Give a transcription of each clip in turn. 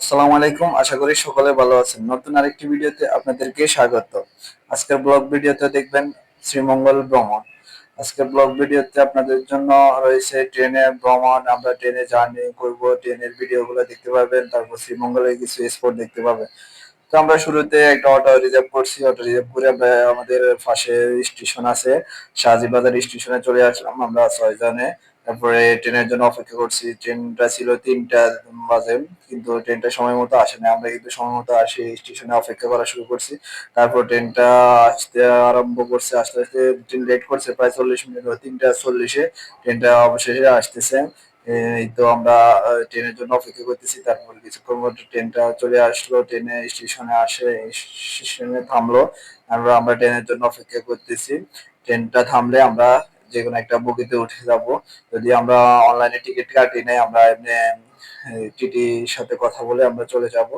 আসসালামু আলাইকুম। আশা করি সকলে ভালো আছেন। নতুন আরেকটি ভিডিওতে আপনাদেরকে স্বাগত। আজকের ব্লগ ভিডিওতে দেখবেন শ্রীমঙ্গল ভ্রমণ। আজকের ব্লগ ভিডিওতে আপনাদের জন্য রয়েছে ট্রেনে ভ্রমণ। আমরা ট্রেনে জার্নি করব, ট্রেনের ভিডিওগুলো দেখতে পাবেন, তারপর শ্রীমঙ্গলের কিছু স্পট দেখতে পাবেন। তো আমরা শুরুতে একটা অটো রিজার্ভ করছি। অটো রিজার্ভ করে আমরা আমাদের পাশে স্টেশন আছে, শাহজিবাজার স্টেশনে চলে আসলাম আমরা 6 জনে। তারপরে ট্রেনের জন্য অপেক্ষা করছি। ট্রেনটা ছিল 3টা বাজে, কিন্তু ট্রেনটা সময় মতো আসে না। আমরা কিন্তু সময় মতো আসি স্টেশনে অপেক্ষা করা শুরু করছি। তারপর ট্রেনটা আসতে আরম্ভ করছে। আস্তে আস্তে ট্রেন লেট করছে প্রায় 40 মিনিট। 3টা 40-এ ট্রেনটা অবশেষে আসতেছে। এই তো আমরা ট্রেনের জন্য অপেক্ষা করতেছি। তারপর কিছুক্ষণ পর ট্রেনটা চলে আসলো, ট্রেনে স্টেশনে আসে, স্টেশনে থামলো। আমরা ট্রেনের জন্য অপেক্ষা করতেছি। ট্রেনটা থামলে আমরা যে কোনো একটা বগিতে উঠে যাব। যদি আমরা অনলাইনে টিকিট কাটি নাই, আমরা এমনি টিটির সাথে কথা বলে আমরা চলে যাব।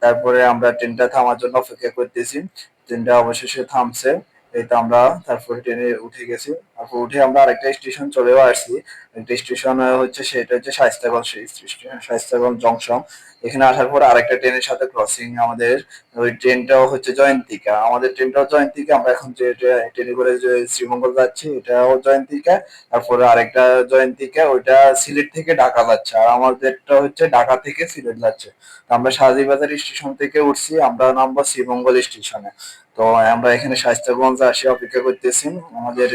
তারপরে আমরা ট্রেনটা থামার জন্য অপেক্ষা করতেছি। ট্রেনটা অবশেষে থামছে। এই তো আমরা তারপরে ট্রেনে উঠে গেছি। তারপর উঠে আমরা আরেকটা স্টেশন চলেও আসছি। একটা স্টেশন হচ্ছে, সেটা হচ্ছে শায়েস্তাগঞ্জ স্টেশন, শায়েস্তাগঞ্জ জংশন। এখানে আসার পর আরেকটা ট্রেনের সাথে ক্রসিং আমাদের। ওই ট্রেনটাও হচ্ছে জয়ন্তিকা, আমাদের ট্রেনটাও জয়ন্তিকা। আমরা এখন যে ট্রেনে করে যে শ্রীমঙ্গল যাচ্ছি এটাও জয়ন্তিকা। তারপরে আরেকটা জয়ন্তিকা, ওইটা সিলেট থেকে ঢাকা যাচ্ছে, আর আমাদেরটা হচ্ছে ঢাকা থেকে সিলেট যাচ্ছে। তো আমরা শাহজিবাজার স্টেশন থেকে উঠছি, আমরা নামবো শ্রীমঙ্গল স্টেশনে। তো আমরা এখানে শায়েস্তাগঞ্জ আসি অপেক্ষা করতেছি। আমাদের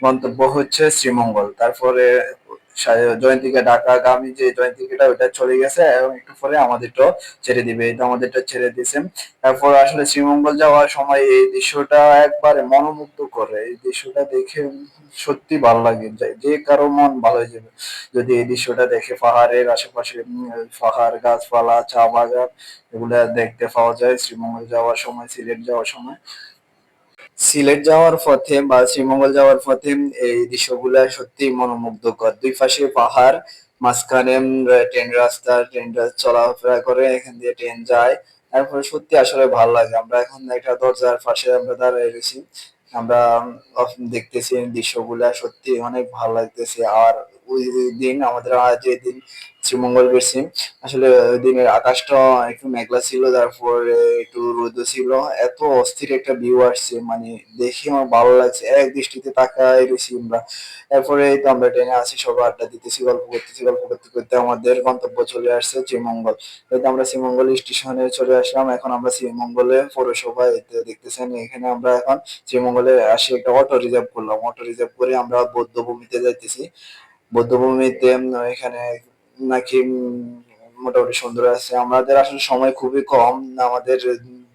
গন্তব্য হচ্ছে শ্রীমঙ্গল। তারপরে জয়ন্তিকা ঢাকাগামী যে জয়ন্তিকাটা ওটা চলে গেছে, এবং একটু পরে আমাদেরটাও ছেড়ে দিবে। এই তো আমাদেরটা ছেড়ে দিয়েছে। তারপর আসলে শ্রীমঙ্গল যাওয়ার সময় এই দৃশ্যটা একবারে মনোমুগ্ধ করে। এই দৃশ্যটা দেখে সত্যি ভালো লাগে, যে কারো মন ভালো হয়ে যাবে যদি এই দৃশ্যটা দেখে। পাহাড়ের আশেপাশে পাহাড়, গাছপালা, চা বাগান, এগুলা দেখতে পাওয়া যায় শ্রীমঙ্গল যাওয়ার সময়, সিলেট যাওয়ার সময়। সিলেট যাওয়ার পথে বা শ্রীমঙ্গল যাওয়ার পথে এই দৃশ্যগুলা সত্যি মনোমুগ্ধকর। দুই পাশে পাহাড়, মাঝখানে ট্রেন রাস্তা, ট্রেনটা চলাফেরা করে, এখান দিয়ে ট্রেন যায়। তারপরে সত্যি আসলে ভালো লাগে। আমরা এখন একটা দরজার পাশে আমরা দাঁড়ায় রয়েছি। আমরা দেখতেছি দৃশ্যগুলা, সত্যি অনেক ভালো লাগতেছে। আর ওই দিন আমাদের, যে দিন শ্রীমঙ্গল গেছি, আসলে ওই দিনের আকাশটা একটু মেঘলা ছিল, তারপরে একটু রোদও ছিল। এত অস্থির একটা ভিউ আসছে, মানে দেখে আমার ভালো লাগছে, এক দৃষ্টিতে তাকায় রয়েছি আমরা। তারপরে এই তো আমরা ট্রেনে আছি, সবাই আড্ডা দিতেছি, গল্প করতেছি, গল্প করতে করতে আমাদের গন্তব্য চলে আসছে শ্রীমঙ্গল। এই তো আমরা শ্রীমঙ্গল স্টেশনে চলে আসলাম। এখন আমরা শ্রীমঙ্গলে পৌরসভায় দেখতেছেন, এখানে আমরা এখন শ্রীমঙ্গলে আসি একটা অটো রিজার্ভ করলাম। অটো রিজার্ভ করে আমরা বৌদ্ধভূমিতে যাইতেছি। বৌদ্ধভূমিতে এখানে নাকি মোটামুটি সুন্দর আছে। আমাদের আসলে সময় খুবই কম, আমাদের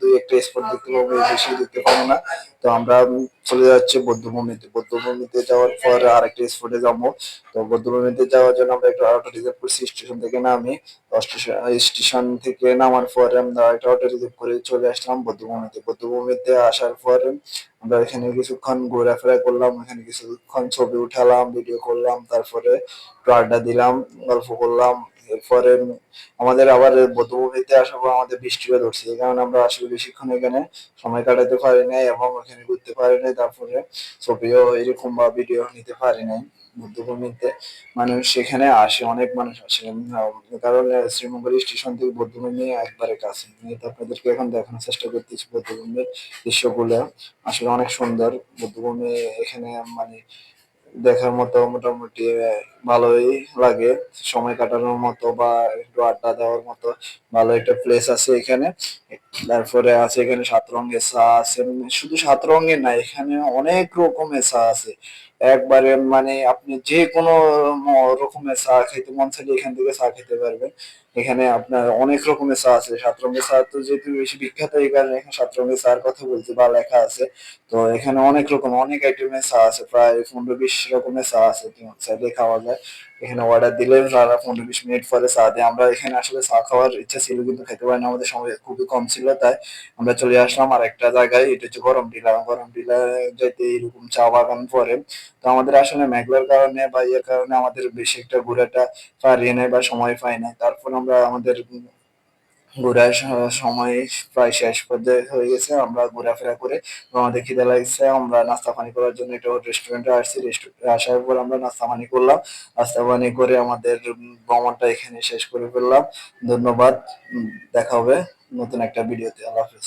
দুই একটা স্পট দেখতে পাবো, এর বেশি দেখতে পাবো না। তো আমরা চলে যাচ্ছি বৌদ্ধভূমিতে। বৌদ্ধভূমিতে যাওয়ার পর আরেকটা স্পটে যাবো। তো বৌদ্ধভূমিতে যাওয়ার জন্য আমরা একটা অটো রিজার্ভ করছি স্টেশন থেকে নামি। তো স্টেশন থেকে নামার পরে আমরা একটা অটো রিজার্ভ করে চলে আসলাম বৌদ্ধভূমিতে। বৌদ্ধভূমিতে আসার পরে আমরা এখানে কিছুক্ষণ ঘোরাফেরা করলাম, এখানে কিছুক্ষণ ছবি উঠালাম, ভিডিও করলাম, তারপরে একটু আড্ডা দিলাম, গল্প করলাম। এরপরে আমাদের আবার বধ্যভূমিতে আসার পর আমাদের বৃষ্টিও ধরছে, এই কারণে আমরা আসলে বেশিক্ষণ এখানে সময় কাটাতে পারি নাই এবং এখানে ঘুরতে পারি নাই। তারপরে ছবিও এরকম বা ভিডিও নিতে পারি নাই। বধ্যভূমিতে মানুষ সেখানে আসে, অনেক মানুষ আসে। কারণ শ্রীমঙ্গল স্টেশন থেকে বধ্যভূমি একবারে কাছে। আমি তো আপনাদেরকে এখন দেখানোর চেষ্টা করতেছি বধ্যভূমির দৃশ্যগুলো। আসলে অনেক সুন্দর বধ্যভূমি। এখানে মানে দেখার মতো মোটামুটি ভালোই লাগে, সময় কাটানোর মতো বা একটু আড্ডা দেওয়ার মতো ভালো একটা প্লেস আছে এখানে। তারপরে আছে এখানে 7 রঙের চা আছে। শুধু 7 রঙের না, এখানে অনেক রকমের চা আছে। একবারে মানে আপনি যে কোনো রকমের চা খেতে মন চাইলে এখান থেকে চা খেতে পারবেন। এখানে আপনার অনেক রকমের চা আছে। 7 রঙের চা তো যেহেতু বেশি বিখ্যাত, এই কারণে এখানে 7 রঙের চার কথা বলতে বা লেখা আছে। তো এখানে অনেক রকম, অনেক আইটেমের চা আছে, প্রায় 15-20 রকমের চা আছে, চাইলে খাওয়া যায়। এখানে অর্ডার দিলে তারা 15-20 মিনিট পরে চা দেয়। আমরা এখানে আসলে চা খাওয়ার ইচ্ছা ছিল, কিন্তু খেতে পারিনি, আমাদের সময় খুবই কম ছিল। তাই আমরা চলে আসলাম আর একটা জায়গায়, এটা হচ্ছে গরম টিলা। গরম টিলা যাইতে এরকম চা বাগান পরে। তো আমাদের আসলে মেঘলার কারণে বা ইয়ের কারণে আমাদের বেশি একটা ঘোরাটা পারি নাই বা সময় পাই নাই। তারপর আমরা আমাদের ঘোরার সময় প্রায় শেষ পর্যায়ে হয়ে গেছে। আমরা ঘোরাফেরা করে আমাদের খিদে লাগছে, আমরা নাস্তা পানি করার জন্য একটা রেস্টুরেন্টে আসছি। রেস্টুরেন্টে আসার পর আমরা নাস্তা পানি করলাম। নাস্তা পানি করে আমাদের ভ্রমণটা এখানে শেষ করে ফেললাম। ধন্যবাদ। দেখা হবে নতুন একটা ভিডিওতে। আল্লাহ হাফেজ।